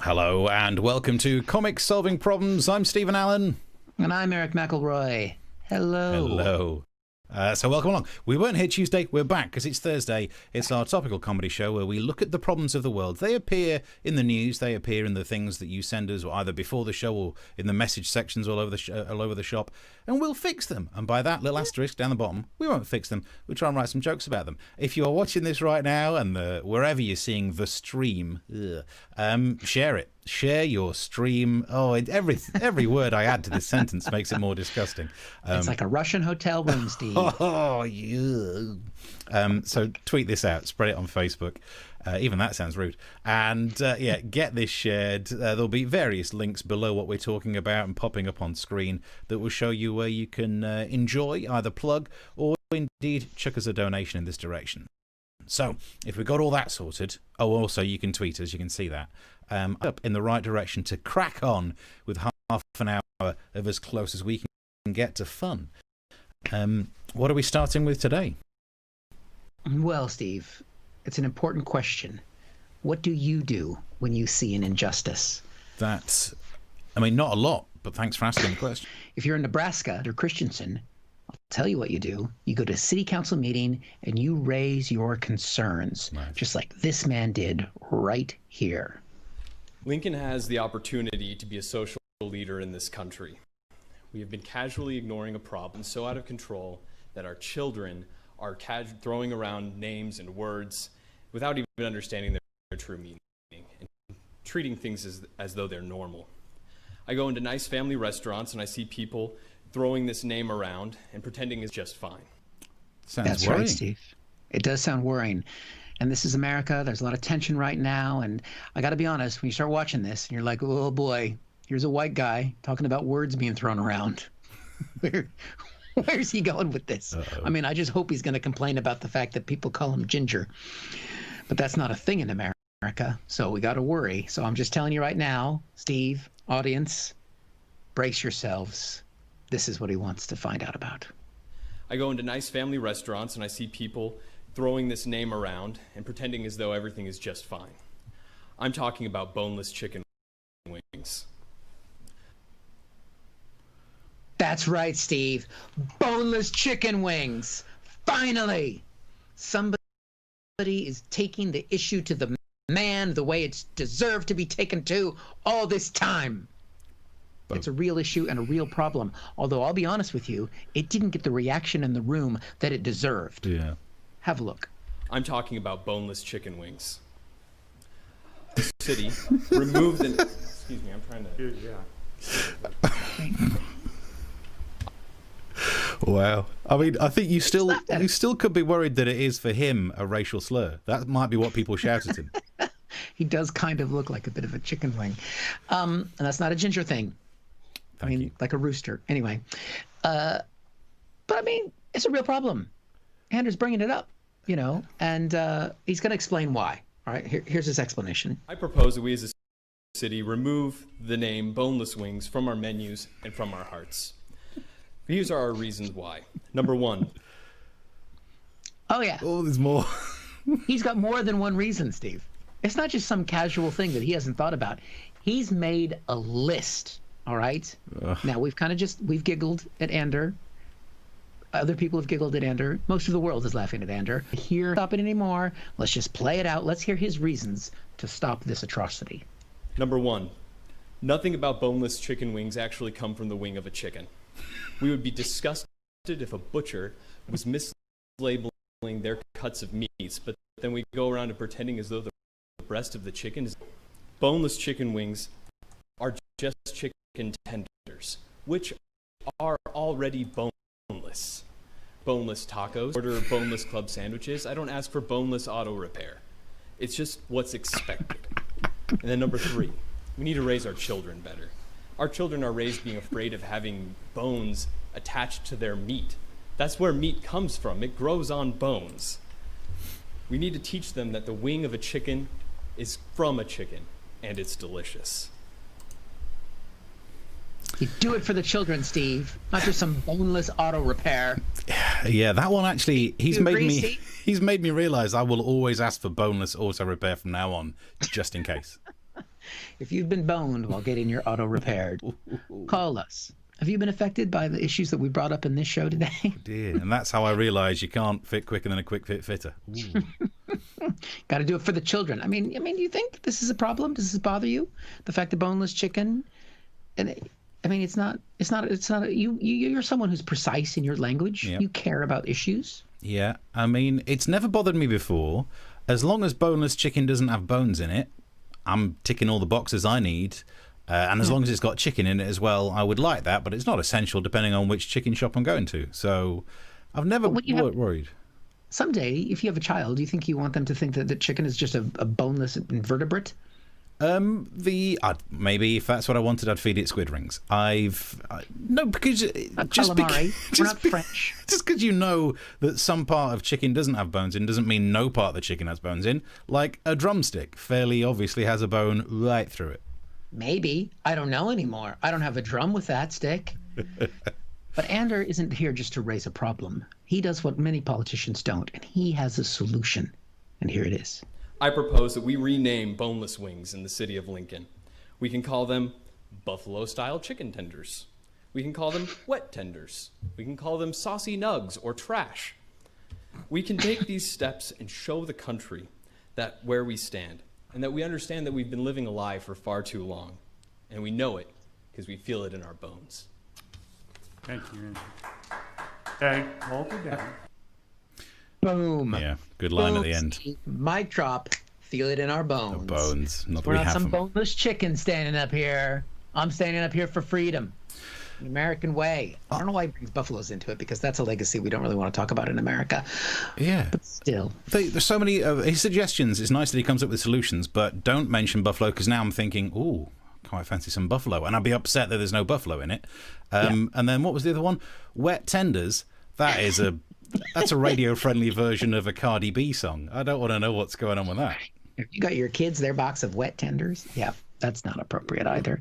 Hello and welcome to Comics Solving Problems. I'm Stephen Allen. And I'm Eric McElroy. Hello. Hello. So welcome along. We weren't here Tuesday. We're back because it's Thursday. It's our topical comedy show where we look at the problems of the world. They appear in the news. They appear in the things that you send us, either before the show or in the message sections all over the shop. And we'll fix them. And by that little asterisk down the bottom, we won't fix them. We'll try and write some jokes about them. If you're watching this right now and wherever you're seeing the stream, share it. Share your stream. Oh, every word I add to this sentence makes it more disgusting. It's like a Russian hotel room, Steve. Oh, yeah. So tweet this out. Spread it on Facebook. Even that sounds rude. And get this shared. There'll be various links below what we're talking about and popping up on screen that will show you where you can enjoy, either plug or indeed chuck us a donation in this direction. So if we've got all that sorted, also you can tweet us, you can see that, up in the right direction to crack on with half an hour of as close as we can get to fun. What are we starting with today? Well, Steve, it's an important question. What do you do when you see an injustice? Not a lot, but thanks for asking the question. If you're in Nebraska or Christensen, I'll tell you what you do. You go to a city council meeting and you raise your concerns, nice. Just like this man did right here. Lincoln has the opportunity to be a social leader in this country. We have been casually ignoring a problem so out of control that our children are throwing around names and words without even understanding their true meaning and treating things as though they're normal. I go into nice family restaurants and I see people throwing this name around and pretending it's just fine. That's worrying. Right, Steve. It does sound worrying. And this is America. There's a lot of tension right now. And I got to be honest, when you start watching this and you're like, oh boy, here's a white guy talking about words being thrown around. Where's he going with this? Uh-oh. I mean, I just hope he's going to complain about the fact that people call him ginger. But that's not a thing in America. So we got to worry. So I'm just telling you right now, Steve, audience, brace yourselves. This is what he wants to find out about. I go into nice family restaurants and I see people throwing this name around and pretending as though everything is just fine. I'm talking about boneless chicken wings. That's right, Steve. Boneless chicken wings. Finally, somebody is taking the issue to the man the way it's deserved to be taken to all this time. It's a real issue and a real problem. Although I'll be honest with you, it didn't get the reaction in the room that it deserved. Yeah. Have a look. I'm talking about boneless chicken wings. The city removed the... Excuse me, I'm trying to... Wow. I mean, I think you still could be worried that it is for him a racial slur. That might be what people shout at him. He does kind of look like a bit of a chicken wing. And that's not a ginger thing. Thank you. Like a rooster. Anyway. But I mean, it's a real problem. Andrew's bringing it up, and he's going to explain why. All right, here's his explanation. I propose that we as a city remove the name boneless wings from our menus and from our hearts. These are our reasons why. Number one. Oh, yeah. Oh, there's more. He's got more than one reason, Steve. It's not just some casual thing that he hasn't thought about. He's made a list, all right? Ugh. Now, we've giggled at Ander. Other people have giggled at Ander. Most of the world is laughing at Ander. Here, stop it anymore. Let's just play it out. Let's hear his reasons to stop this atrocity. Number one, nothing about boneless chicken wings actually come from the wing of a chicken. We would be disgusted if a butcher was mislabeling their cuts of meats, but then we go around and pretending as though the breast of the chicken is... Boneless chicken wings are just chicken tenders, which are already boneless. Boneless tacos, order boneless club sandwiches. I don't ask for boneless auto repair. It's just what's expected. And then number three, we need to raise our children better. Our children are raised being afraid of having bones attached to their meat. That's where meat comes from. It grows on bones. We need to teach them that the wing of a chicken is from a chicken, and it's delicious. You do it for the children, Steve, not just some boneless auto repair. Yeah, that one actually, he's made me realize I will always ask for boneless auto repair from now on, just in case. If you've been boned while getting your auto repaired, call us. Have you been affected by the issues that we brought up in this show today? Dear, and that's how I realised you can't fit quicker than a quick fit fitter. Got to do it for the children. I mean, you think this is a problem? Does this bother you? The fact that boneless chicken, it's not. You're someone who's precise in your language. Yep. You care about issues. Yeah, I mean, it's never bothered me before. As long as boneless chicken doesn't have bones in it, I'm ticking all the boxes I need. And as long as it's got chicken in it as well, I would like that. But it's not essential depending on which chicken shop I'm going to. So I've never worried. Someday, if you have a child, do you think you want them to think that the chicken is just a boneless invertebrate? Maybe if that's what I wanted, I'd feed it squid rings. No, because We're not French. Just because you know that some part of chicken doesn't have bones in doesn't mean no part of the chicken has bones in. Like a drumstick fairly obviously has a bone right through it. Maybe. I don't know anymore. I don't have a drum with that stick. But Ander isn't here just to raise a problem. He does what many politicians don't, and he has a solution. And here it is. I propose that we rename boneless wings in the city of Lincoln. We can call them buffalo-style chicken tenders. We can call them wet tenders. We can call them saucy nugs or trash. We can take these steps and show the country that where we stand, and that we understand that we've been living a lie for far too long. And we know it because we feel it in our bones. Thank you. Okay, hold it down. Boom. Yeah, good line Boom. at the end. Mic drop. Feel it in our bones. Bones. Not that We're we not have some them. boneless chicken standing up here. I'm standing up here for freedom. The American way. I don't know why he brings buffaloes into it, because that's a legacy we don't really want to talk about in America. Yeah. But still. There's so many his suggestions. It's nice that he comes up with solutions, but don't mention buffalo, because now I'm thinking, ooh, quite fancy some buffalo, and I'd be upset that there's no buffalo in it. And then what was the other one? Wet tenders. That's a radio-friendly version of a Cardi B song. I don't want to know what's going on with that. If you got your kids their box of wet tenders, yeah, that's not appropriate either.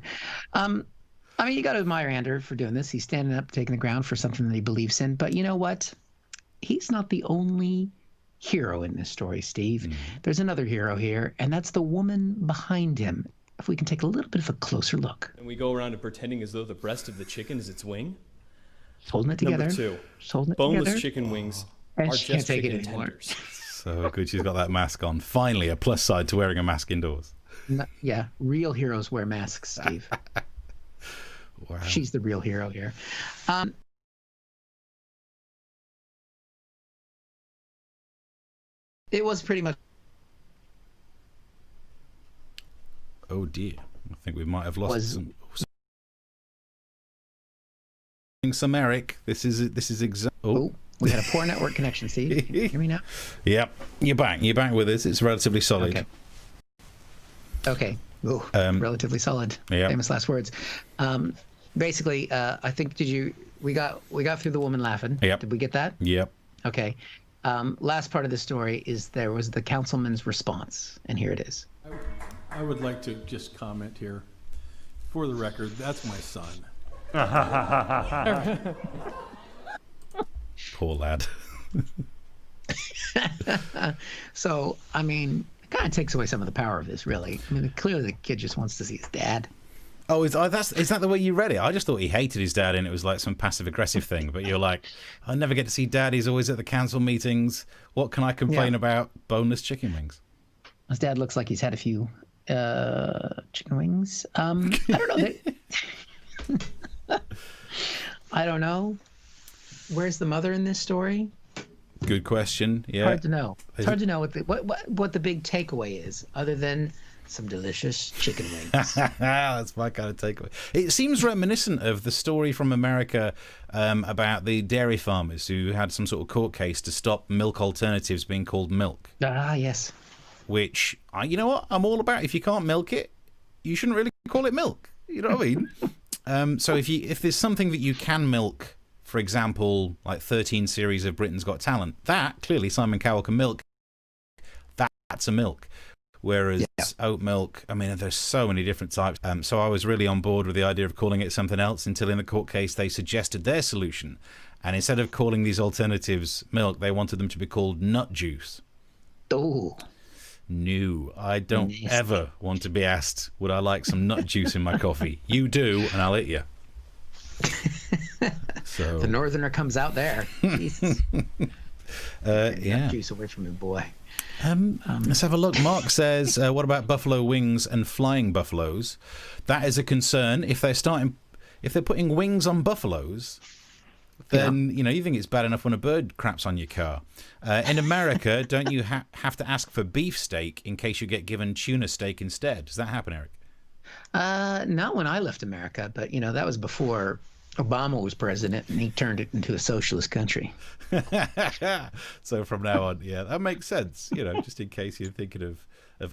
You got to admire Ander for doing this. He's standing up, taking the ground for something that he believes in. But you know what? He's not the only hero in this story, Steve. Mm-hmm. There's another hero here, and that's the woman behind him. If we can take a little bit of a closer look. And we go around and pretending as though the breast of the chicken is its wing. Holding it together. Number 2, holding it boneless together. Chicken wings And are she can't just take it chicken anymore. tenders. So good, she's got that mask on. Finally, a plus side to wearing a mask indoors. Yeah, real heroes wear masks, Steve. Wow. She's the real hero here. It was pretty much. Oh dear, I think we might have lost some Eric. This is exact. Oh, we had a poor network connection. Steve, can you hear me now? Yep, you're back with us. It's relatively solid. Okay. Ooh, relatively solid. Yep. Famous last words. Basically, I think we got through the woman laughing. Yep. Did we get that? Yep. Okay. Last part of the story is there was the councilman's response, and here it is. I would like to just comment here. For the record, that's my son. Poor lad. So, it kind of takes away some of the power of this, really. Clearly the kid just wants to see his dad. Oh, is that the way you read it? I just thought he hated his dad and it was like some passive-aggressive thing. But you're like, I never get to see dad. He's always at the council meetings. What can I complain about? Boneless chicken wings. His dad looks like he's had a few chicken wings. I don't know. I don't know. Where's the mother in this story? Good question. Yeah. Hard to know. It's hard to know what the big takeaway is, other than some delicious chicken wings. That's my kind of takeaway. It seems reminiscent of the story from America about the dairy farmers who had some sort of court case to stop milk alternatives being called milk. Ah, yes. Which, you know what? I'm all about. If you can't milk it, you shouldn't really call it milk. You know what I mean? So if there's something that you can milk, for example, like 13 series of Britain's Got Talent, that clearly Simon Cowell can milk. That's a milk. Whereas oat milk, there's so many different types. So I was really on board with the idea of calling it something else until in the court case they suggested their solution. And instead of calling these alternatives milk, they wanted them to be called nut juice. Oh. No, I don't Nasty. ever want to be asked, would I like some nut juice in my coffee? You do, and I'll hit you. So The northerner comes out there. Jesus. yeah. Juice away from me, boy. Let's have a look. Mark says, what about buffalo wings and flying buffaloes? That is a concern. If they're putting wings on buffaloes, then you think it's bad enough when a bird craps on your car. In America, don't you have to ask for beefsteak in case you get given tuna steak instead? Does that happen, Eric? Not when I left America, but that was before Obama was president, and he turned it into a socialist country. So from now on, yeah, that makes sense. Just in case you're thinking of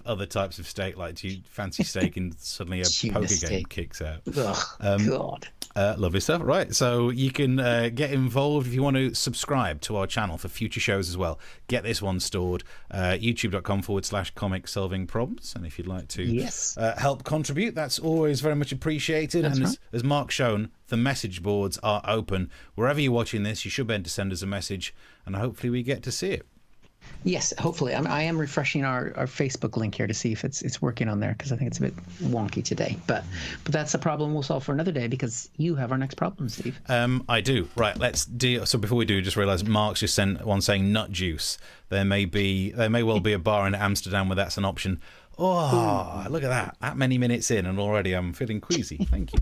other types of steak, like do you fancy steak and suddenly a Tuna poker steak. game kicks out. Oh, God. Lovely stuff. Right, so you can get involved if you want to subscribe to our channel for future shows as well. Get this one stored, youtube.com/comic solving problems. And if you'd like to help contribute, that's always very much appreciated. That's and right. as Mark's shown, the message boards are open. Wherever you're watching this, you should be able to send us a message, and hopefully we get to see it. Yes, hopefully. I am refreshing our Facebook link here to see if it's working on there, because I think it's a bit wonky today. But that's a problem we'll solve for another day, because you have our next problem, Steve. I do. Right, let's do. So before we do, just realise Mark's just sent one saying nut juice. There may well be a bar in Amsterdam where that's an option. Oh, look at that! That many minutes in, and already I'm feeling queasy. Thank you.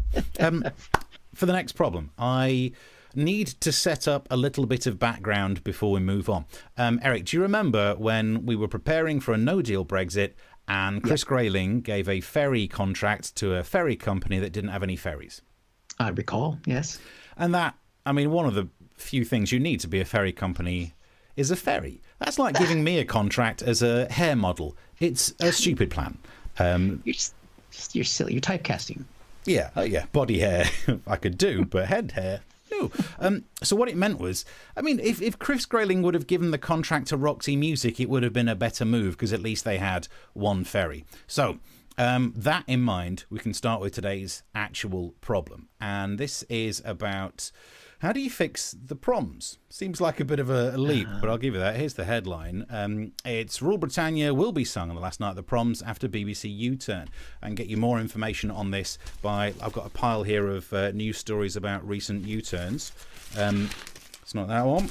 For the next problem, I need to set up a little bit of background before we move on. Eric, do you remember when we were preparing for a no-deal Brexit and Chris Grayling gave a ferry contract to a ferry company that didn't have any ferries? I recall, yes. And one of the few things you need to be a ferry company is a ferry. That's like giving me a contract as a hair model. It's a stupid plan. You're silly. You're typecasting. Yeah, body hair I could do, but head hair, no. So what it meant was, if Chris Grayling would have given the contract to Roxy Music, it would have been a better move, because at least they had one ferry. So that in mind, we can start with today's actual problem. And this is about, how do you fix the proms? Seems like a bit of a leap, but I'll give you that. Here's the headline. It's Rule Britannia will be sung on the last night of the proms after BBC U-turn. And get you more information on this I've got a pile here of news stories about recent U-turns. It's not that one.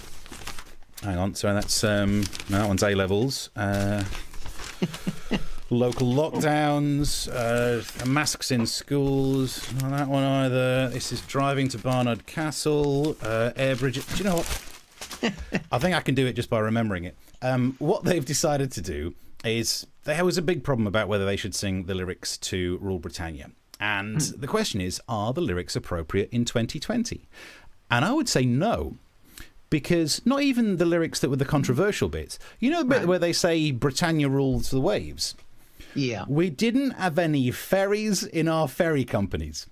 Hang on, sorry, that's no, that one's A-levels. Local lockdowns, masks in schools, not that one either. This is driving to Barnard Castle, Air Bridge. Do you know what? I think I can do it just by remembering it. What they've decided to do is, there was a big problem about whether they should sing the lyrics to Rule Britannia. And the question is, are the lyrics appropriate in 2020? And I would say no. Because not even the lyrics that were the controversial bits. You know the bit where they say Britannia rules the waves? Yeah. We didn't have any ferries in our ferry companies.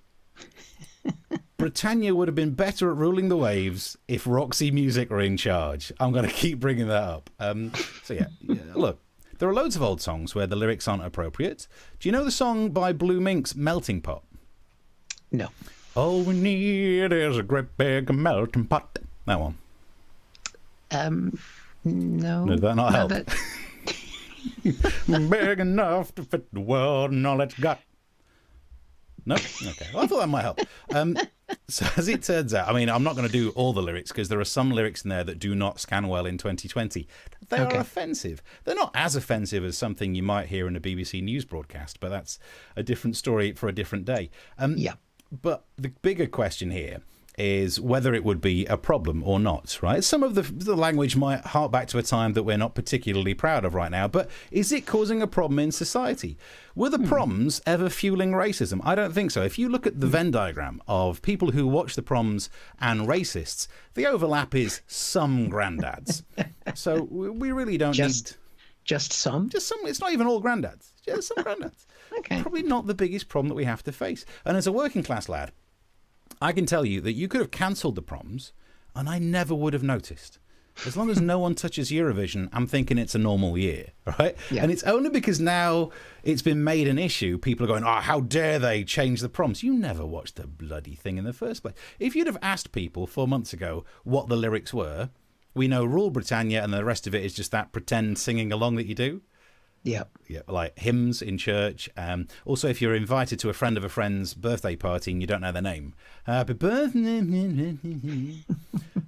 Britannia would have been better at ruling the waves if Roxy Music were in charge. I'm going to keep bringing that up. Look, there are loads of old songs where the lyrics aren't appropriate. Do you know the song by Blue Minx, Melting Pot? No. All we need is a great big melting pot. That one. No. Did that not help? Big enough to fit the world and all it's got. No? Okay. Well, I thought that might help. So as it turns out, I'm not going to do all the lyrics, because there are some lyrics in there that do not scan well in 2020. They are offensive. They're not as offensive as something you might hear in a BBC News broadcast, but that's a different story for a different day. But the bigger question here is whether it would be a problem or not, right? Some of the language might hark back to a time that we're not particularly proud of right now, but is it causing a problem in society? Were the proms ever fueling racism? I don't think so. If you look at the Venn diagram of people who watch the proms and racists, the overlap is some granddads. So we really don't need... Just some? Just some. It's not even all granddads. Just some granddads. Okay. Probably not the biggest problem that we have to face. And as a working class lad, I can tell you that you could have cancelled the proms and I never would have noticed. As long as no one touches Eurovision, I'm thinking it's a normal year, right? Yeah. And it's only because now it's been made an issue, people are going, oh, how dare they change the proms? You never watched the bloody thing in the first place. If you'd have asked people 4 months ago what the lyrics were, we know Rule Britannia and the rest of it is just that pretend singing along that you do. Yeah. Yeah, like hymns in church. Also, if you're invited to a friend of a friend's birthday party and you don't know their name, happy birthday.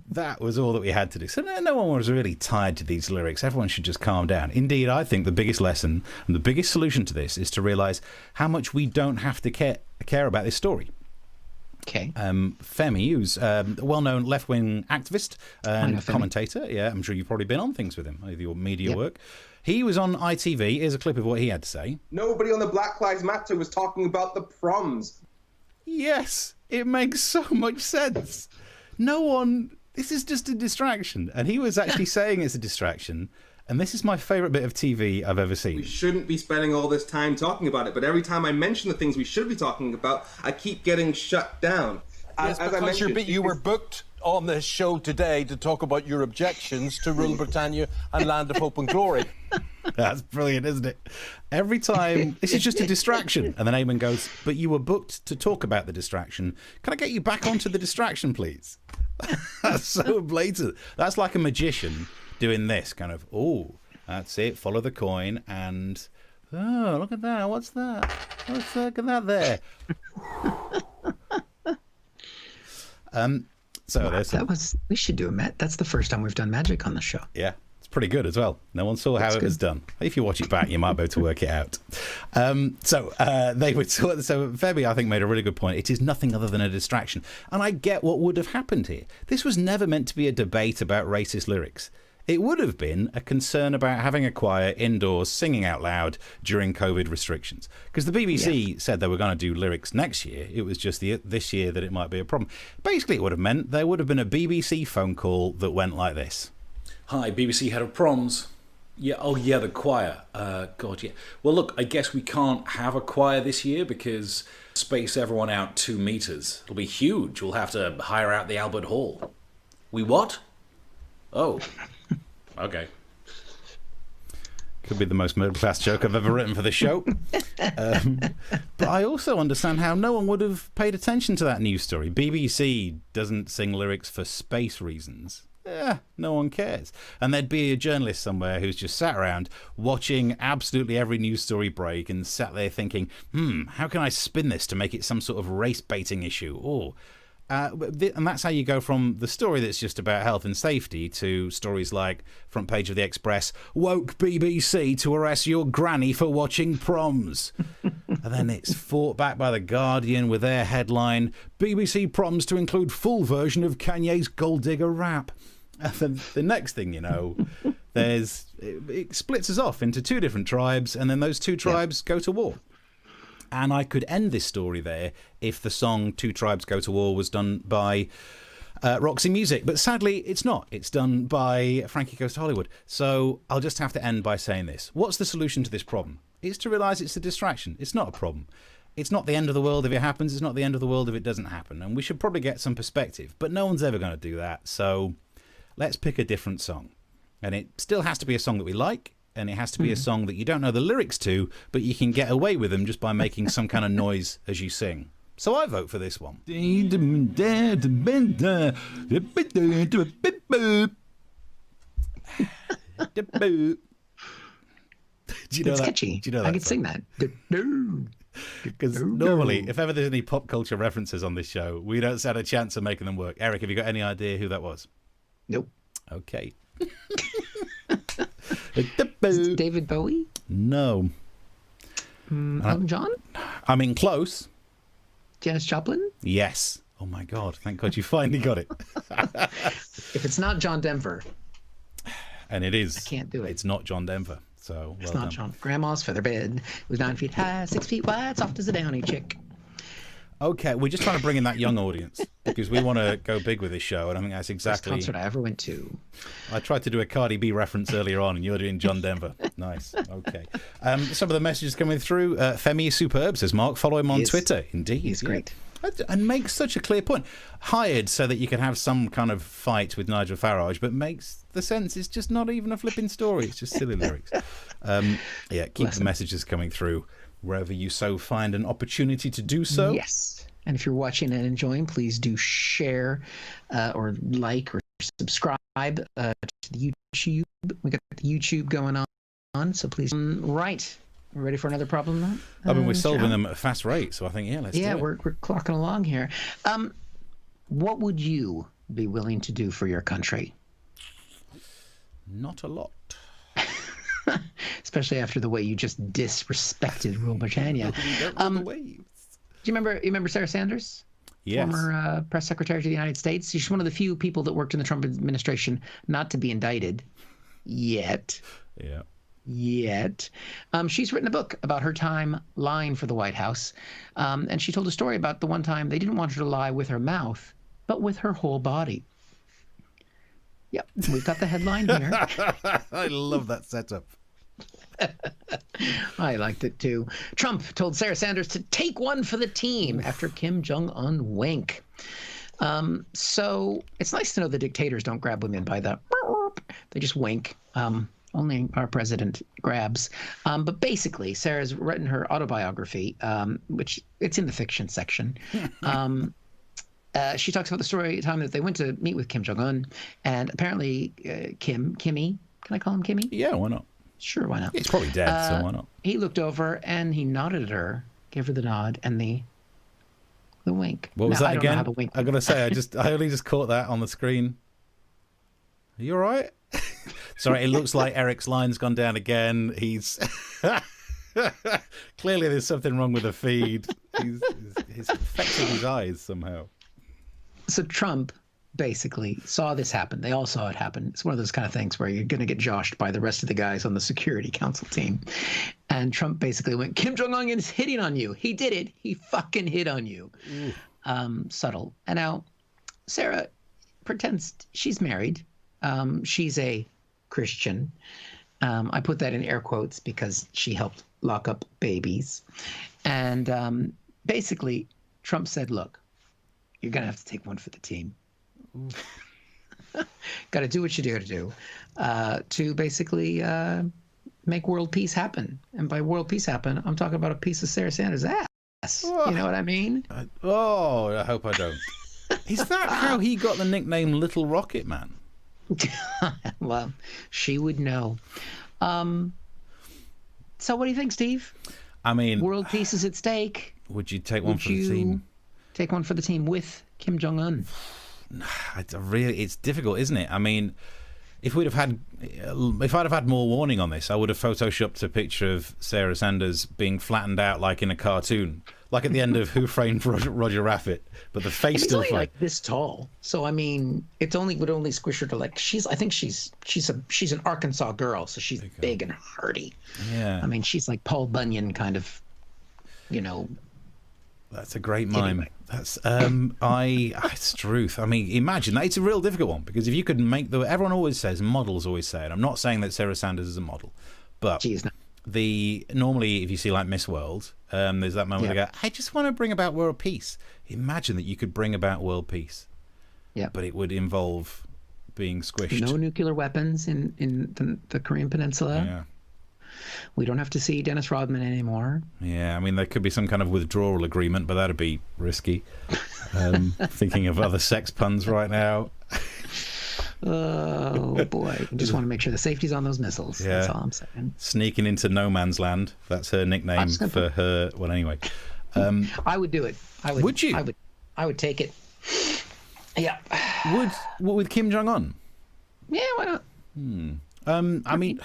That was all that we had to do. So no one was really tied to these lyrics. Everyone should just calm down. Indeed, I think the biggest lesson and the biggest solution to this is to realize how much we don't have to care about this story. Okay. Femi, who's a well-known left-wing activist and commentator. Yeah, I'm sure you've probably been on things with him, with your media work. He was on ITV. Here's a clip of what he had to say. Nobody on the Black Lives Matter was talking about the proms. Yes, it makes so much sense. No one... This is just a distraction. And he was actually saying it's a distraction. And this is my favourite bit of TV I've ever seen. We shouldn't be spending all this time talking about it, but every time I mention the things we should be talking about, I keep getting shut down. Yes, because you were booked on this show today to talk about your objections to Rule Britannia and Land of Hope and Glory. That's brilliant, isn't it? Every time, this is just a distraction. And then Eamon goes, but you were booked to talk about the distraction. Can I get you back onto the distraction, please? That's so blatant. That's like a magician doing this kind of, oh, that's it, follow the coin, and, oh, look at that, what's that? Look at that there. So wow, we should do that's the first time we've done magic on the show. Yeah, it's pretty good as well. No one saw how it was done. If you watch it back, you might be able to work it out. So Femi, I think, made a really good point. It is nothing other than a distraction. And I get what would have happened here. This was never meant to be a debate about racist lyrics. It would have been a concern about having a choir indoors singing out loud during COVID restrictions. Because the BBC said they were going to do lyrics next year. It was just this year that it might be a problem. Basically, it would have meant there would have been a BBC phone call that went like this. Hi, BBC head of proms. Yeah, oh yeah, the choir. God, yeah. Well, look, I guess we can't have a choir this year because space everyone out 2 meters. It'll be huge. We'll have to hire out the Albert Hall. We what? Oh. Okay. Could be the most middle-class joke I've ever written for the show. But I also understand how no one would have paid attention to that news story. BBC doesn't sing lyrics for space reasons. No one cares. And there'd be a journalist somewhere who's just sat around watching absolutely every news story break and sat there thinking, how can I spin this to make it some sort of race-baiting issue? And that's how you go from the story that's just about health and safety to stories like front page of the Express, woke BBC to arrest your granny for watching proms. And then it's fought back by the Guardian with their headline, BBC proms to include full version of Kanye's Gold Digger rap. And then the next thing you know, it splits us off into 2 different tribes, and then those 2 tribes go to war. And I could end this story there if the song 2 Tribes Go to War was done by Roxy Music. But sadly, it's not. It's done by Frankie Goes to Hollywood. So I'll just have to end by saying this. What's the solution to this problem? It's to realise it's a distraction. It's not a problem. It's not the end of the world if it happens. It's not the end of the world if it doesn't happen. And we should probably get some perspective. But no one's ever going to do that. So let's pick a different song. And it still has to be a song that we like. And it has to be a song that you don't know the lyrics to, but you can get away with them just by making some kind of noise as you sing. So I vote for this one. Do you know it's that? catchy. Do you know that? I could sing that. Because normally, if ever there's any pop culture references on this show, we don't stand a chance of making them work. Eric, have you got any idea who that was? Nope. Okay. Is it David Bowie? No. Elton John? I mean, close. Janis Joplin? Yes. Oh my God! Thank God you finally got it. If it's not John Denver, and it is, I can't do it. It's not John Denver. So it's well not done. John. Grandma's feather bed was 9 feet high, 6 feet wide, soft as a downy chick. Okay, we're just trying to bring in that young audience because we want to go big with this show, and I think that's exactly. First concert I ever went to. I tried to do a Cardi B reference earlier on, and you're doing John Denver. Nice. Okay. Some of the messages coming through. Femi is superb, says Mark. Follow him on Twitter. Indeed, he's great. And makes such a clear point. Hired so that you can have some kind of fight with Nigel Farage, but makes the sense it's just not even a flipping story. It's just silly lyrics. Keep the messages coming through wherever you so find an opportunity to do so. Yes. And if you're watching and enjoying, please do share or like or subscribe to the YouTube. We got the YouTube going on. so please. Right. We're ready for another problem now? I mean, we're solving John? them at a fast rate, so I think, let's do it. We're clocking along here. What would you be willing to do for your country? Not a lot. Especially after the way you just disrespected Rule Britannia. Do you remember Sarah Sanders? Yes. Former press secretary to the United States. She's one of the few people that worked in the Trump administration not to be indicted yet. Yeah. She's written a book about her time lying for the White House. And she told a story about the one time they didn't want her to lie with her mouth, but with her whole body. Yep, we've got the headline here. I love that setup. I liked it too. Trump told Sarah Sanders to take one for the team after Kim Jong-un wink. So it's nice to know the dictators don't grab women by the... They just wink. Only our president grabs. But basically, Sarah's written her autobiography, which it's in the fiction section. She talks about the story time that they went to meet with Kim Jong-un, and apparently Kimmy, can I call him Kimmy? Yeah, why not? Sure, why not? He's probably dead, so why not? He looked over and he nodded at her, gave her the nod and the wink. What was now, that again? I gotta say, I only just caught that on the screen. Are you all right? Sorry, it looks like Eric's line's gone down again. He's clearly there's something wrong with the feed. He's affected his eyes somehow. So Trump basically saw this happen. They all saw it happen. It's one of those kind of things where you're going to get joshed by the rest of the guys on the Security Council team. And Trump basically went, Kim Jong-un is hitting on you. He did it. He fucking hit on you. Subtle. And now Sarah pretends she's married. She's a Christian. I put that in air quotes because she helped lock up babies. And basically Trump said, look, you're going to have to take one for the team. Got to do what you got to do to basically make world peace happen. And by world peace happen, I'm talking about a piece of Sarah Sanders' ass. Oh. You know what I mean? I hope I don't. Is that how he got the nickname Little Rocket Man? Well, she would know. So what do you think, Steve? I mean, world peace is at stake. Would you take one for the team? Take one for the team with Kim Jong-un? It's difficult, isn't it? I mean, if I'd have had more warning on this, I would have photoshopped a picture of Sarah Sanders being flattened out like in a cartoon, like at the end of Who Framed Roger Rabbit, but the face still only like this tall. So I mean, would only squish her to like I think she's an Arkansas girl, so she's big and hardy. Yeah. I mean, she's like Paul Bunyan kind of, That's a great mime. Anyway. That's it's truth. I mean, imagine that. It's a real difficult one because if you could make everyone always says, models always say it. I'm not saying that Sarah Sanders is a model, but normally if you see like Miss World, there's that moment they go, I just want to bring about world peace. Imagine that you could bring about world peace. Yeah. But it would involve being squished. No nuclear weapons in the Korean Peninsula. Yeah. We don't have to see Dennis Rodman anymore. Yeah, I mean, there could be some kind of withdrawal agreement, but that'd be risky. Thinking of other sex puns right now. Oh, boy. I just want to make sure the safety's on those missiles. Yeah. That's all I'm saying. Sneaking into no man's land. That's her nickname for her. Well, anyway. I would do it. Would you? I would take it. Yeah. With Kim Jong-un? Yeah, why not? I mean...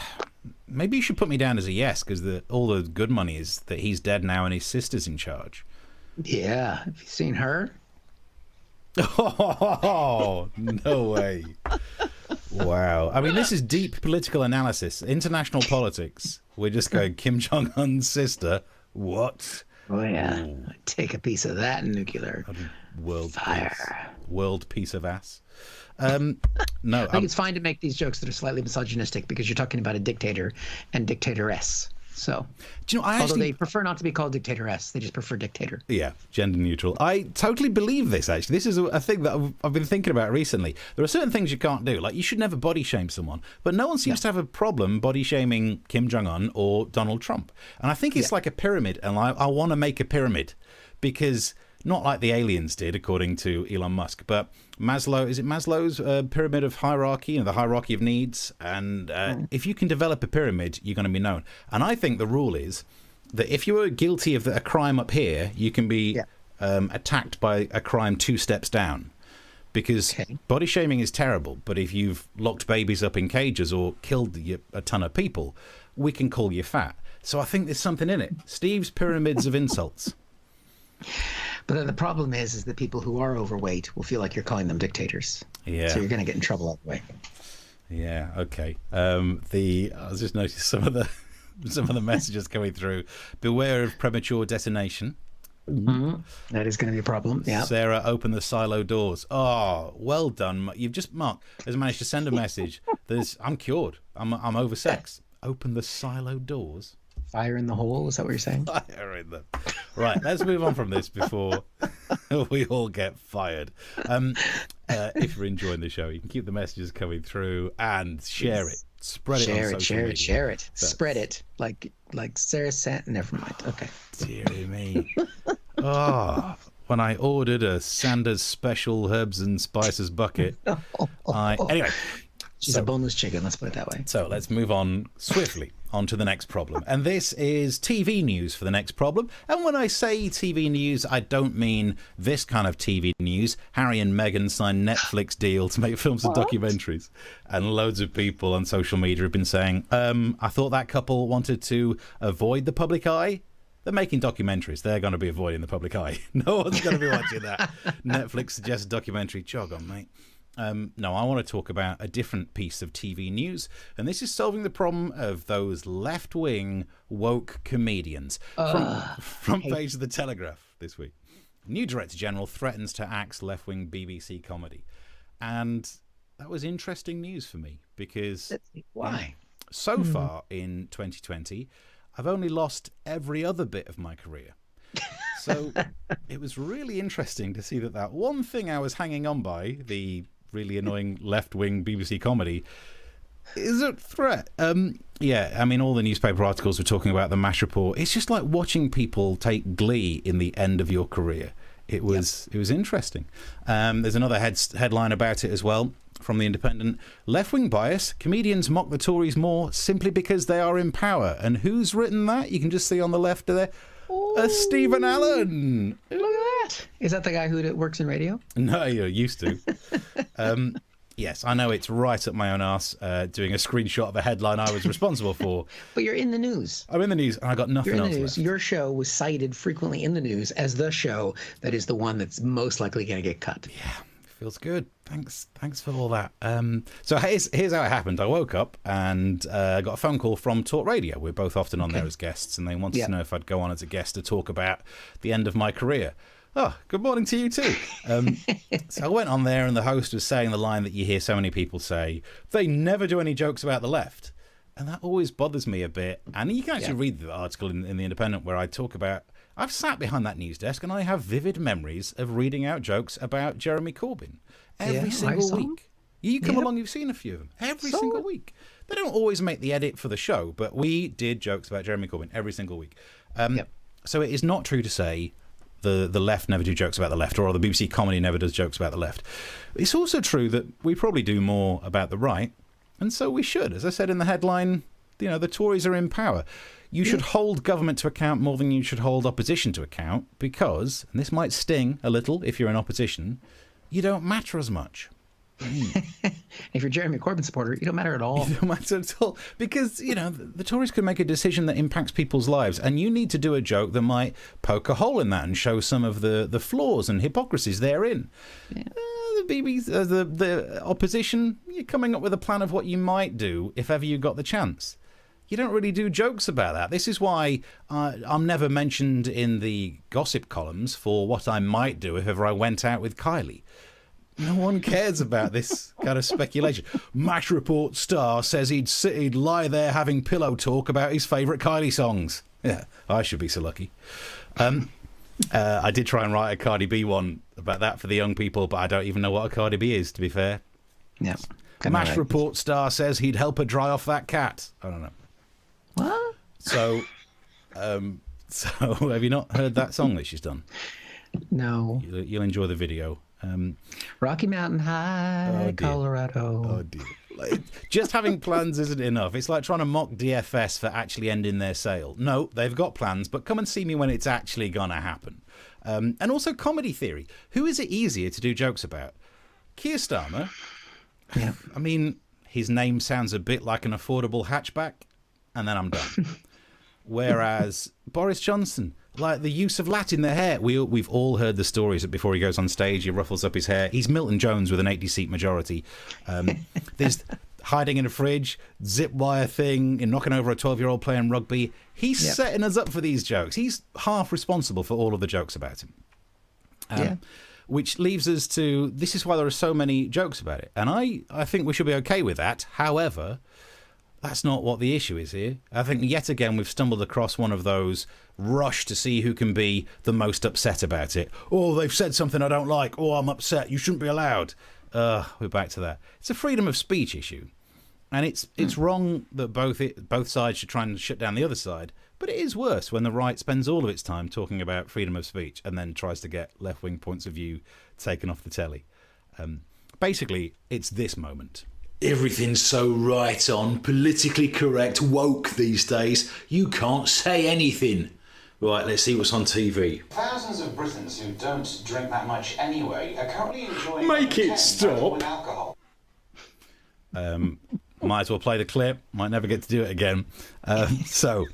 Maybe you should put me down as a yes, because all the good money is that he's dead now and his sister's in charge. Yeah. Have you seen her? Oh, no way. Wow. I mean, this is deep political analysis. International politics. We're just going, Kim Jong-un's sister. What? Oh, yeah. Take a piece of that nuclear world fire. Peace. World piece of ass. No, I think it's fine to make these jokes that are slightly misogynistic because you're talking about a dictator and dictatoress. So, do you know, although they prefer not to be called dictatoress, they just prefer dictator. Yeah, gender neutral. I totally believe this, actually. This is a thing that I've been thinking about recently. There are certain things you can't do. Like, you should never body shame someone. But no one seems to have a problem body shaming Kim Jong-un or Donald Trump. And I think it's like a pyramid, and I want to make a pyramid because not like the aliens did, according to Elon Musk, but Maslow's pyramid of hierarchy and the hierarchy of needs? And if you can develop a pyramid, you're going to be known. And I think the rule is that if you are guilty of a crime up here, you can be attacked by a crime 2 steps down. Because body shaming is terrible, but if you've locked babies up in cages or killed a ton of people, we can call you fat. So I think there's something in it. Steve's pyramids of insults. But then the problem is that people who are overweight will feel like you're calling them dictators. Yeah. So you're going to get in trouble that way. Yeah. Okay. I was just noticing some of the messages coming through. Beware of premature detonation. Mm-hmm. That is going to be a problem. Yeah. Sarah, open the silo doors. Oh, well done. You've just Mark has managed to send a message. I'm cured. I'm oversexed. Open the silo doors. Fire in the hole. Is that what you're saying? Fire in the. Right. Let's move on from this before we all get fired. If you're enjoying the show, you can keep the messages coming through and share it. Spread it on social media. Share it. Spread it. Like Sarah said. Never mind. Okay. Dear me. Oh, when I ordered a Sanders special herbs and spices bucket, anyway. She's a boneless chicken, let's put it that way. So let's move on swiftly on to the next problem. And this is TV news for the next problem. And when I say TV news, I don't mean this kind of TV news. Harry and Meghan signed Netflix deal to make films and documentaries. And loads of people on social media have been saying, I thought that couple wanted to avoid the public eye. They're making documentaries. They're going to be avoiding the public eye. No one's going to be watching that. Netflix suggests a documentary. Jog on, mate. No, I want to talk about a different piece of TV news, and this is solving the problem of those left-wing woke comedians. Front page of the Telegraph this week. New Director General threatens to axe left-wing BBC comedy. And that was interesting news for me, because why? So far in 2020, I've only lost every other bit of my career. So it was really interesting to see that one thing I was hanging on by, the really annoying left-wing BBC comedy, is a threat. Yeah, I mean, all the newspaper articles were talking about the MASH report. It's just like watching people take glee in the end of your career. It was interesting. There's another headline about it as well from The Independent. Left-wing bias, comedians mock the Tories more simply because they are in power. And who's written that? You can just see on the left there. Stephen Allen. Look at that. Is that the guy who works in radio? No, you're used to. Yes, I know it's right up my own arse doing a screenshot of a headline I was responsible for. But you're in the news. I'm in the news, and I got nothing else left. Your show was cited frequently in the news as the show that is the one that's most likely going to get cut. Yeah, feels good. Thanks for all that. So here's how it happened. I woke up and got a phone call from Talk Radio. We're both often on there as guests, and they wanted to know if I'd go on as a guest to talk about the end of my career. Oh, good morning to you too. So I went on there, and the host was saying the line that you hear so many people say: they never do any jokes about the left. And that always bothers me a bit. And you can actually read the article in The Independent where I talk about, I've sat behind that news desk and I have vivid memories of reading out jokes about Jeremy Corbyn every single week. You come along, you've seen a few of them every single week. They don't always make the edit for the show, but we did jokes about Jeremy Corbyn every single week. So it is not true to say the left never do jokes about the left, or the BBC comedy never does jokes about the left. It's also true that we probably do more about the right, and so we should. As I said in the headline, the Tories are in power. You should hold government to account more than you should hold opposition to account, because, and this might sting a little if you're in opposition, you don't matter as much. If you're a Jeremy Corbyn supporter, you don't matter at all. You don't matter at all. Because, the Tories could make a decision that impacts people's lives, and you need to do a joke that might poke a hole in that and show some of the flaws and hypocrisies therein. Yeah. The opposition, you're coming up with a plan of what you might do if ever you got the chance. You don't really do jokes about that. This is why I'm never mentioned in the gossip columns for what I might do if ever I went out with Kylie. No one cares about this kind of speculation. MASH report star says he'd lie there having pillow talk about his favourite Kylie songs. Yeah, I should be so lucky. I did try and write a Cardi B one about that for the young people, but I don't even know what a Cardi B is, to be fair. Yeah. MASH report star says he'd help her dry off that cat. I don't know. What? So have you not heard that song that she's done? No. You'll enjoy the video. Rocky Mountain High, Colorado. Oh dear. Just having plans isn't enough. It's like trying to mock DFS for actually ending their sale. No, they've got plans, but come and see me when it's actually going to happen. And also comedy theory. Who is it easier to do jokes about? Keir Starmer. Yeah. I mean, his name sounds a bit like an affordable hatchback, and then I'm done. Whereas Boris Johnson, like the use of Latin in their hair. We've all heard the stories that before he goes on stage, he ruffles up his hair. He's Milton Jones with an 80-seat majority. There's hiding in a fridge, zip wire thing, and knocking over a 12-year-old playing rugby. He's setting us up for these jokes. He's half responsible for all of the jokes about him. Which leaves us to, this is why there are so many jokes about it. And I think we should be okay with that. However, that's not what the issue is here. I think yet again we've stumbled across one of those rush to see who can be the most upset about it. Oh, they've said something I don't like. Oh, I'm upset. You shouldn't be allowed. We're back to that. It's a freedom of speech issue. And it's wrong that both sides should try and shut down the other side. But it is worse when the right spends all of its time talking about freedom of speech and then tries to get left-wing points of view taken off the telly. Basically, it's this moment. Everything's so right on, politically correct, woke these days. You can't say anything. Right, let's see what's on TV. Thousands of Britons who don't drink that much anyway are currently enjoying Make it stop. with alcohol. Might as well play the clip. Might never get to do it again. So,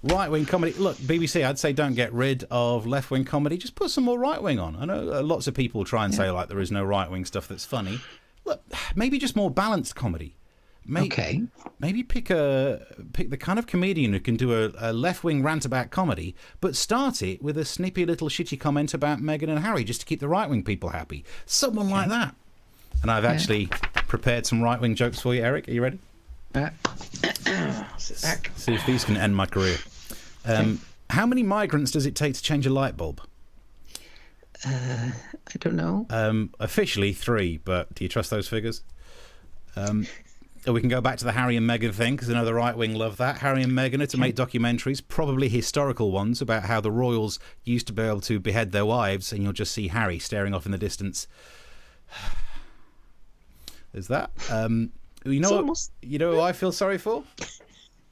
right-wing comedy. Look, BBC, I'd say don't get rid of left-wing comedy. Just put some more right-wing on. I know lots of people try and say like there is no right-wing stuff that's funny. Look, maybe just more balanced comedy. Maybe pick the kind of comedian who can do a left-wing rant about comedy, but start it with a snippy little shitty comment about Meghan and Harry just to keep the right-wing people happy. Someone like that. And I've actually prepared some right-wing jokes for you, Eric. Are you ready? Sit back. See if these can end my career. How many migrants does it take to change a light bulb? I don't know. Officially 3, but do you trust those figures? We can go back to the Harry and Meghan thing, because I know the right-wing love that. Harry and Meghan are to make documentaries, probably historical ones, about how the royals used to be able to behead their wives, and you'll just see Harry staring off in the distance. There's that. You know who I feel sorry for?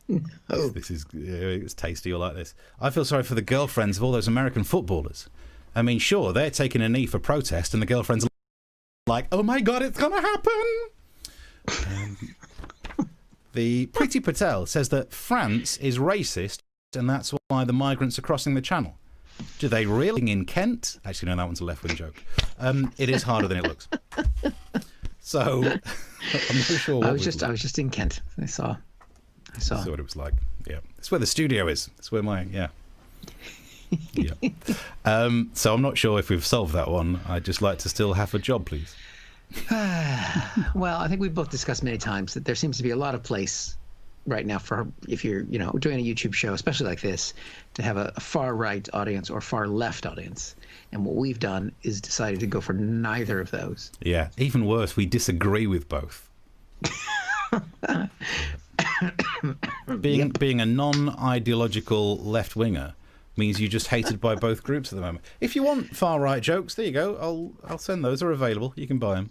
No. This is it's tasty. You'll like this. I feel sorry for the girlfriends of all those American footballers. I mean, sure, they're taking a knee for protest, and the girlfriends are like, "Oh my God, it's gonna happen." The Priti Patel says that France is racist, and that's why the migrants are crossing the channel. Do they really in Kent? Actually, no, that one's a left-wing joke. It is harder than it looks. So, I'm not sure what I was just in Kent. I saw what it was like. Yeah, it's where the studio is. It's where yeah. So I'm not sure if we've solved that one. I'd just like to still have a job, please. Well, I think we've both discussed many times that there seems to be a lot of place right now for, if you're doing a YouTube show, especially like this, to have a far right audience or far left audience. And what we've done is decided to go for neither of those. Yeah, even worse, we disagree with both. Being a non-ideological left-winger means you're just hated by both groups at the moment. If you want far-right jokes, there you go. I'll send those. They're available. You can buy them.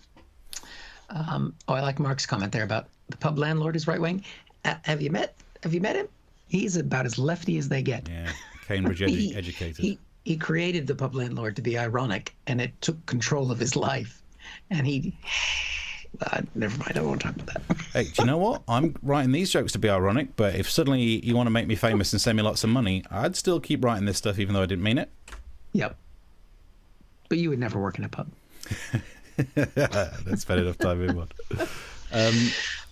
I like Mark's comment there about the pub landlord is right-wing. Have you met him? He's about as lefty as they get. Yeah, Cambridge educated. He created the pub landlord to be ironic, and it took control of his life. And never mind, I won't talk about that. Hey, do you know what? I'm writing these jokes to be ironic, but if suddenly you want to make me famous and send me lots of money, I'd still keep writing this stuff even though I didn't mean it. Yep. But you would never work in a pub. Let's spend enough time in one.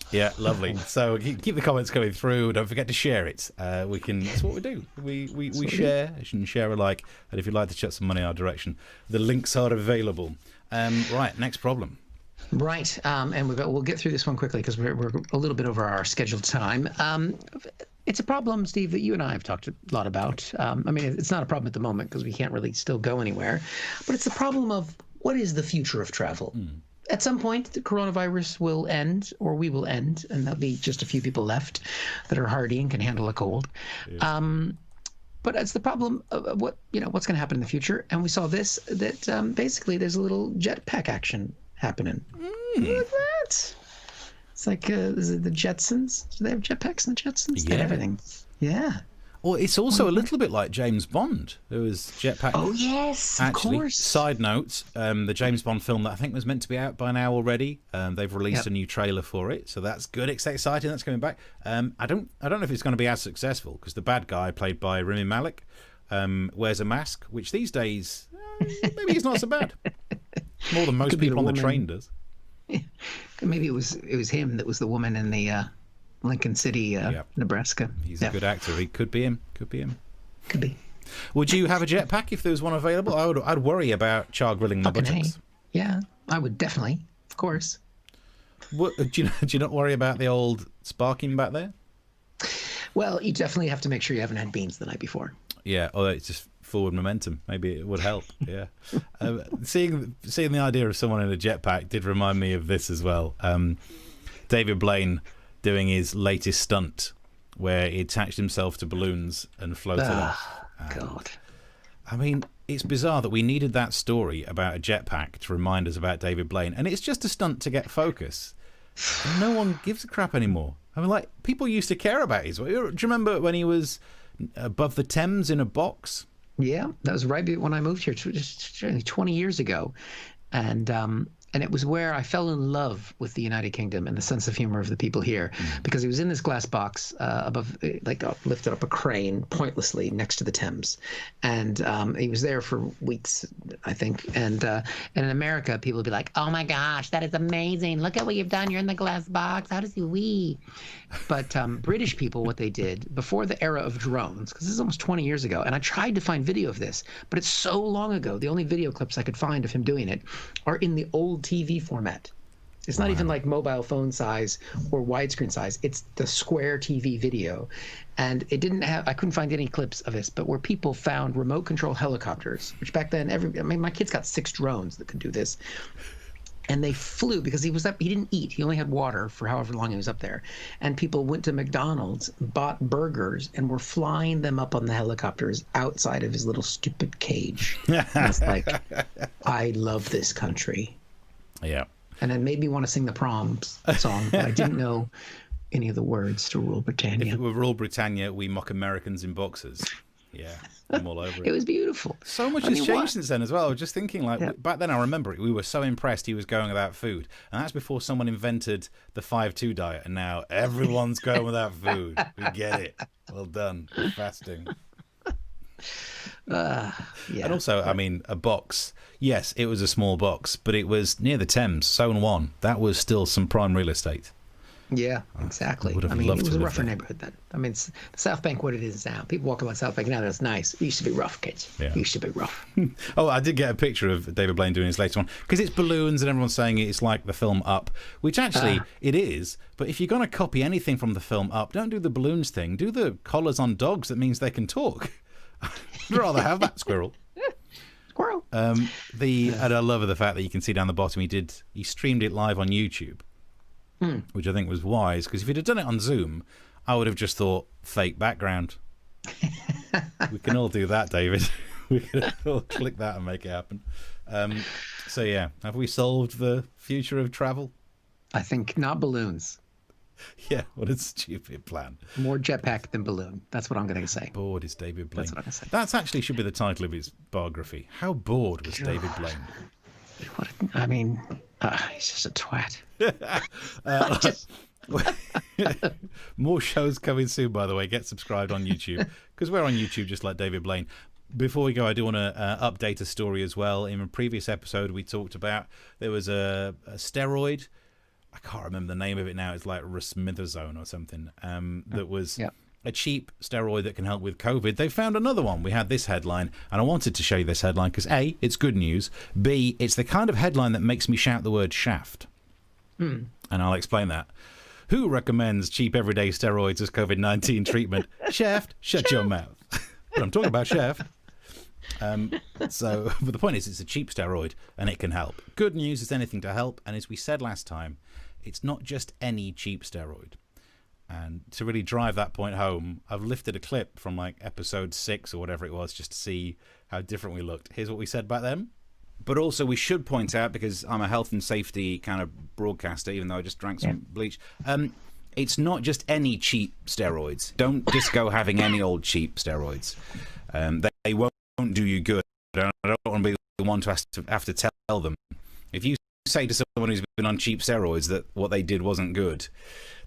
Yeah, lovely. So keep the comments coming through. Don't forget to share it. That's what we do. We share and share alike. And if you'd like to chuck some money our direction, the links are available. Right, next problem. Right, and we'll get through this one quickly because we're a little bit over our scheduled time. It's a problem, Steve, that you and I have talked a lot about. I mean, it's not a problem at the moment because we can't really still go anywhere, but it's the problem of what is the future of travel? At some point, the coronavirus will end, or we will end, and there'll be just a few people left that are hardy and can handle a cold. Yeah. But it's the problem of what's going to happen in the future. And we saw this, that basically there's a little jetpack action happening. Look at that. It's like is it the Jetsons? Do they have jetpacks in the Jetsons? They have everything. Yeah. Well, it's also a little bit like James Bond. There was jetpack. Oh, yes, actually, of course. Side note, the James Bond film that I think was meant to be out by now already, they've released a new trailer for it, so that's good. It's exciting. That's coming back. I don't know if it's going to be as successful because the bad guy, played by Rami Malek, wears a mask, which these days maybe he's not so bad. More than most people on the train does. Maybe it was him that was the woman in the Lincoln City, Nebraska. He's a good actor. He could be him. Could be. Would you have a jetpack if there was one available? I'd worry about char grilling my buttocks. Yeah, I would definitely, of course. Do you not worry about the old sparking back there? Well, you definitely have to make sure you haven't had beans the night before. Yeah, or it's just forward momentum. Maybe it would help. Yeah, seeing the idea of someone in a jetpack did remind me of this as well. David Blaine doing his latest stunt, where he attached himself to balloons and floated off. God. I mean, it's bizarre that we needed that story about a jetpack to remind us about David Blaine, and it's just a stunt to get focus. And no one gives a crap anymore. I mean, like, people used to care about his. Do you remember when he was above the Thames in a box? Yeah, that was right when I moved here, 20 years ago, and it was where I fell in love with the United Kingdom and the sense of humor of the people here, because he was in this glass box above, lifted up a crane pointlessly next to the Thames, and he was there for weeks, I think. And in America, people would be like, "Oh my gosh, that is amazing! Look at what you've done. You're in the glass box. How does he wee?" But British people, what they did before the era of drones, because this is almost 20 years ago, and I tried to find video of this, but it's so long ago. The only video clips I could find of him doing it are in the old TV format. It's not even like mobile phone size or widescreen size. It's the square TV video. And it didn't have, I couldn't find any clips of this, but where people found remote control helicopters, which back then, my kid's got 6 drones that could do this. And they flew because he didn't eat. He only had water for however long he was up there. And people went to McDonald's, bought burgers, and were flying them up on the helicopters outside of his little stupid cage. And it's like, I love this country. Yeah. And it made me want to sing the Proms song, but I didn't know any of the words to Rule Britannia. If it were Rule Britannia, we mock Americans in boxers. Yeah, I'm all over it. It was beautiful. So much has changed since then as well. I was just thinking, back then I remember it, we were so impressed he was going without food. And that's before someone invented the 5-2 diet. And now everyone's going without food. We get it. Well done. Fasting. Yeah. And also, I mean, a box. Yes, it was a small box, but it was near the Thames, Zone 1. That was still some prime real estate. Yeah, exactly. I mean, it was a rougher there. neighborhood then. I mean, it's the South Bank, what it is now. People walk around South Bank now, that's nice. It used to be rough, kids. Yeah. It used to be rough. Oh, I did get a picture of David Blaine doing his latest one, because it's balloons and everyone's saying it's like the film Up, which actually it is. But if you're going to copy anything from the film Up, don't do the balloons thing. Do the collars on dogs. That means they can talk. I'd rather have that squirrel. Squirrel. And I love the fact that you can see down the bottom he streamed it live on YouTube, which I think was wise, because if he'd have done it on Zoom, I would have just thought fake background. We can all do that, David. We can all click that and make it happen. So yeah, have we solved the future of travel? I think not balloons. Yeah, what a stupid plan. More jetpack than balloon. That's what I'm going to say. Bored is David Blaine. That's what I'm going to say. That's actually should be the title of his biography. How bored was David Blaine? I mean, he's just a twat. More shows coming soon, by the way. Get subscribed on YouTube, because we're on YouTube just like David Blaine. Before we go, I do want to update a story as well. In a previous episode, we talked about there was a steroid. I can't remember the name of it now. It's like resmethazone or something. That was a cheap steroid that can help with COVID. They found another one. We had this headline, and I wanted to show you this headline because A, it's good news. B, it's the kind of headline that makes me shout the word shaft. And I'll explain that. Who recommends cheap everyday steroids as COVID-19 treatment? Shaft, shut your mouth. But I'm talking about Shaft. But the point is, it's a cheap steroid and it can help. Good news is anything to help, and as we said last time, it's not just any cheap steroid. And to really drive that point home, I've lifted a clip from like episode 6 or whatever it was, just to see how different we looked. Here's what we said back then. But also we should point out, because I'm a health and safety kind of broadcaster, even though I just drank some bleach, it's not just any cheap steroids. Don't just go having any old cheap steroids. They won't do you good. I don't want to be the one to have to tell them. If you say to someone who's been on cheap steroids that what they did wasn't good,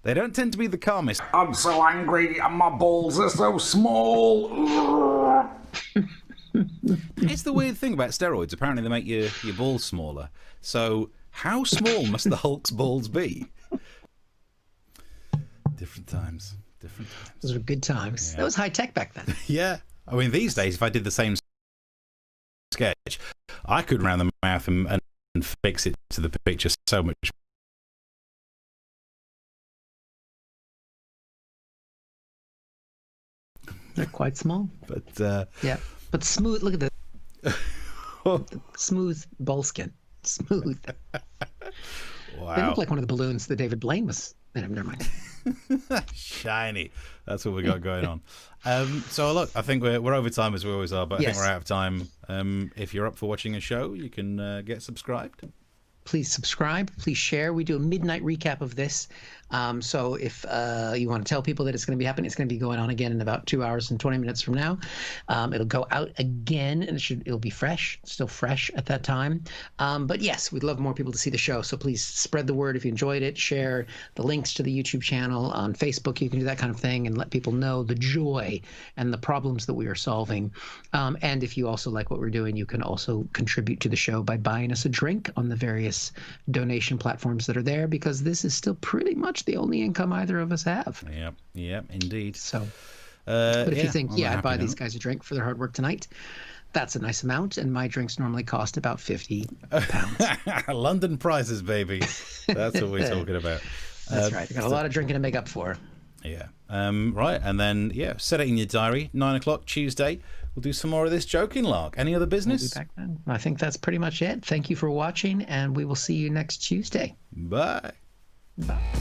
they don't tend to be the calmest. I'm so angry and my balls are so small. It's the weird thing about steroids. Apparently they make your balls smaller. So how small must the Hulk's balls be? Different times. Those were good times. That was high tech back then. Yeah. I mean, these days, if I did the same sketch, I could round the mouth and fix it to the picture so much. They're quite small. But yeah. But smooth. Look at the smooth ball skin. Smooth. Wow. They look like one of the balloons that David Blaine was. Never mind. Shiny. That's what we got going on. So look, I think we're over time as we always are, but I think we're out of time. If you're up for watching a show, you can get subscribed. Please subscribe. Please share. We do a midnight recap of this. So if you want to tell people that it's going to be happening, it's going to be going on again in about 2 hours and 20 minutes from now. It'll go out again, and it'll be fresh, still fresh at that time. But yes, we'd love more people to see the show. So please spread the word if you enjoyed it. Share the links to the YouTube channel. On Facebook, you can do that kind of thing and let people know the joy and the problems that we are solving. And if you also like what we're doing, you can also contribute to the show by buying us a drink on the various donation platforms that are there, because this is still pretty much the only income either of us have. Yep, indeed. So, but if you think, I'd buy these note. guys a drink for their hard work tonight, that's a nice amount, and my drinks normally cost about £50. London prices, baby. That's what we're talking about. That's right. I got a lot of drinking to make up for. Yeah. Right, and then set it in your diary. 9 o'clock Tuesday. We'll do some more of this joking lark. Any other business? We'll be back then. I think that's pretty much it. Thank you for watching, and we will see you next Tuesday. Bye. Bye.